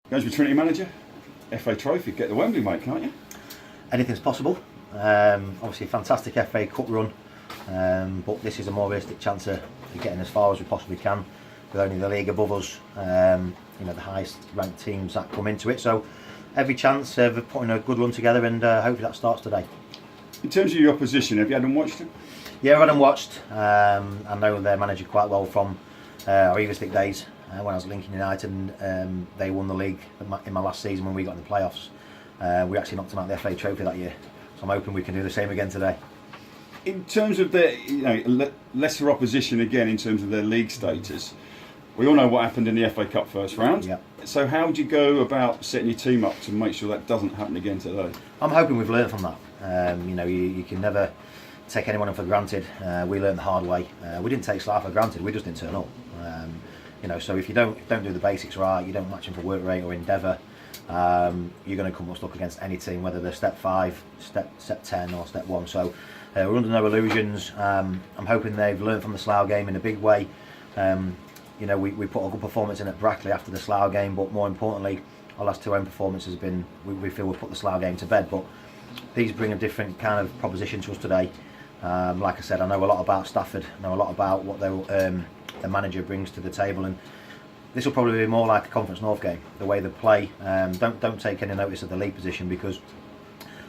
Goes with Trinity manager, FA Trophy, get the Wembley, mate, can't you? Anything's possible. Obviously a fantastic FA Cup run, but this is a more realistic chance of getting as far as we possibly can, with only the league above us, the highest ranked teams that come into it. So every chance of putting a good run together, and hopefully that starts today. In terms of your opposition, have you had them watched them? Yeah, I hadn't watched. I know their manager quite well from our Eaglestick days when I was at Lincoln United, and they won the league in my last season when we got in the playoffs. We actually knocked them out of the FA Trophy that year, so I'm hoping we can do the same again today. In terms of their lesser opposition again, in terms of their league status, we all know what happened in the FA Cup first round. Yep. So how would you go about setting your team up to make sure that doesn't happen again today? I'm hoping we've learned from that. You can never take anyone for granted. We learned the hard way. We didn't take Slav for granted. We just didn't turn up. So if you don't do the basics right, you don't match them for work rate or endeavour, you're going to come stuck against any team, whether they're step 5, step 10 or step 1. So we're under no illusions. I'm hoping they've learned from the Slough game in a big way. We put a good performance in at Brackley after the Slough game, but more importantly, our last 2 home performances have been, we feel we've put the Slough game to bed. But these bring a different kind of proposition to us today. Like I said, I know a lot about Stafford, I know a lot about what the manager brings to the table, and this will probably be more like a Conference North game, the way they play. Don't take any notice of the league position, because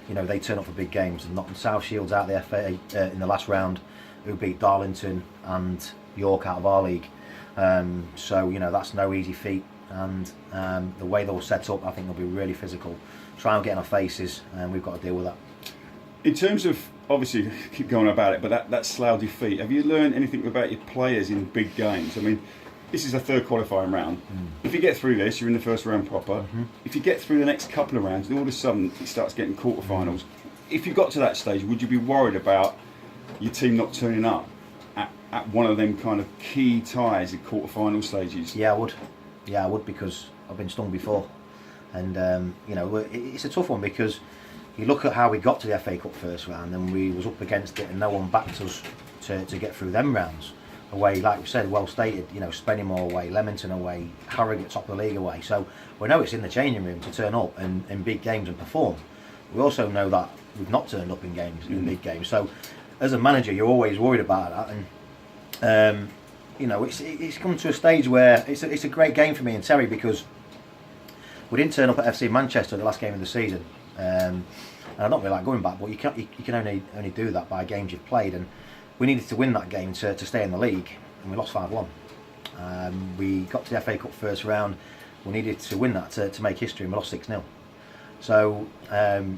they turn up for big games, and knocking South Shields out of the FA in the last round, who beat Darlington and York out of our league. That's no easy feat, and the way they'll set up, I think they'll be really physical, try and get in our faces, and we've got to deal with that. In terms of, obviously, keep going about it, but that Slough defeat, have you learned anything about your players in big games? I mean, this is a third qualifying round. If you get through this, you're in the first round proper. If you get through the next couple of rounds, all of a sudden it starts getting quarterfinals. If you got to that stage, would you be worried about your team not turning up at one of them kind of key ties at quarterfinal stages? Yeah, I would, because I've been stung before, and it's a tough one, because you look at how we got to the FA Cup first round, and we was up against it, and no one backed us to get through them rounds. Away, like we said, well stated, Spennymoor away, Leamington away, Harrogate top of the league away. So we know it's in the changing room to turn up in big games and perform. We also know that we've not turned up in games, in big games. So as a manager, you're always worried about that, and it's come to a stage where it's a great game for me and Terry, because we didn't turn up at FC Manchester the last game of the season. And I don't really like going back, but you can only do that by games you've played, and we needed to win that game to stay in the league, and we lost 5-1. We got to the FA Cup first round, we needed to win that to make history, and we lost 6-0. So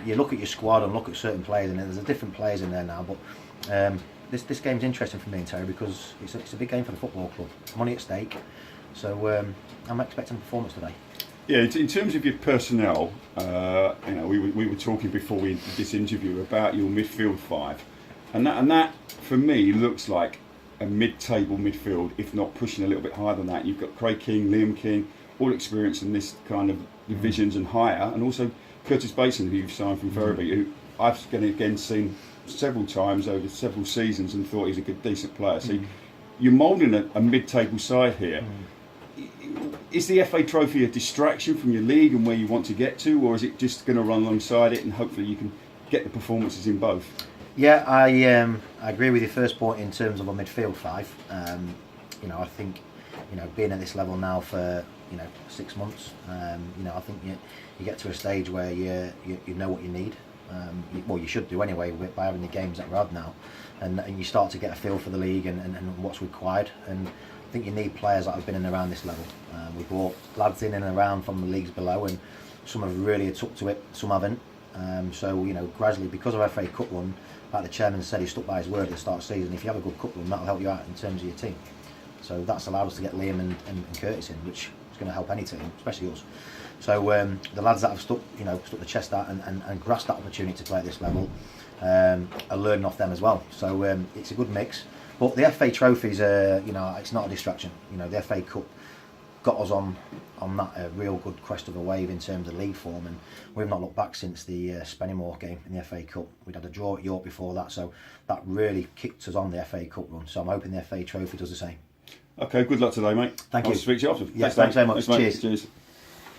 you look at your squad and look at certain players, and there's different players in there now, but this game's interesting for me and Terry, because it's a big game for the football club, money at stake, so I'm expecting a performance today. Yeah, in terms of your personnel, we were talking before we did this interview about your midfield 5, and that for me looks like a mid-table midfield, if not pushing a little bit higher than that. You've got Craig King, Liam King, all experienced in this kind of divisions and higher, and also Curtis Bateson, who you've signed from Ferriby, who I've again seen several times over several seasons and thought he's a good, decent player. So you're moulding a mid-table side here. Is the FA Trophy a distraction from your league and where you want to get to, or is it just going to run alongside it and hopefully you can get the performances in both? Yeah, I agree with your first point in terms of a midfield 5. I think being at this level now for 6 months, I think you get to a stage where you know what you need. You should do anyway by having the games that we're had now, and you start to get a feel for the league and what's required. And I think you need players that have been in and around this level. We brought lads in and around from the leagues below, and some have really took to it, some haven't. Gradually, because of FA Cup run, like the chairman said, he stuck by his word at the start of the season. If you have a good cup run, that'll help you out in terms of your team. So that's allowed us to get Liam and Curtis in, which is going to help any team, especially us. So the lads that have stuck the chest out and grasped that opportunity to play at this level are learning off them as well. So it's a good mix. But the FA trophies, it's not a distraction. The FA Cup got us on that real good crest of a wave in terms of league form, and we've not looked back since the Spennymoor game in the FA Cup. We'd had a draw at York before that, so that really kicked us on the FA Cup run. So I'm hoping the FA trophy does the same. Okay, good luck today, mate. Thank you. I'll speak to you after. Yes, thanks very much. Thanks, Cheers. Cheers.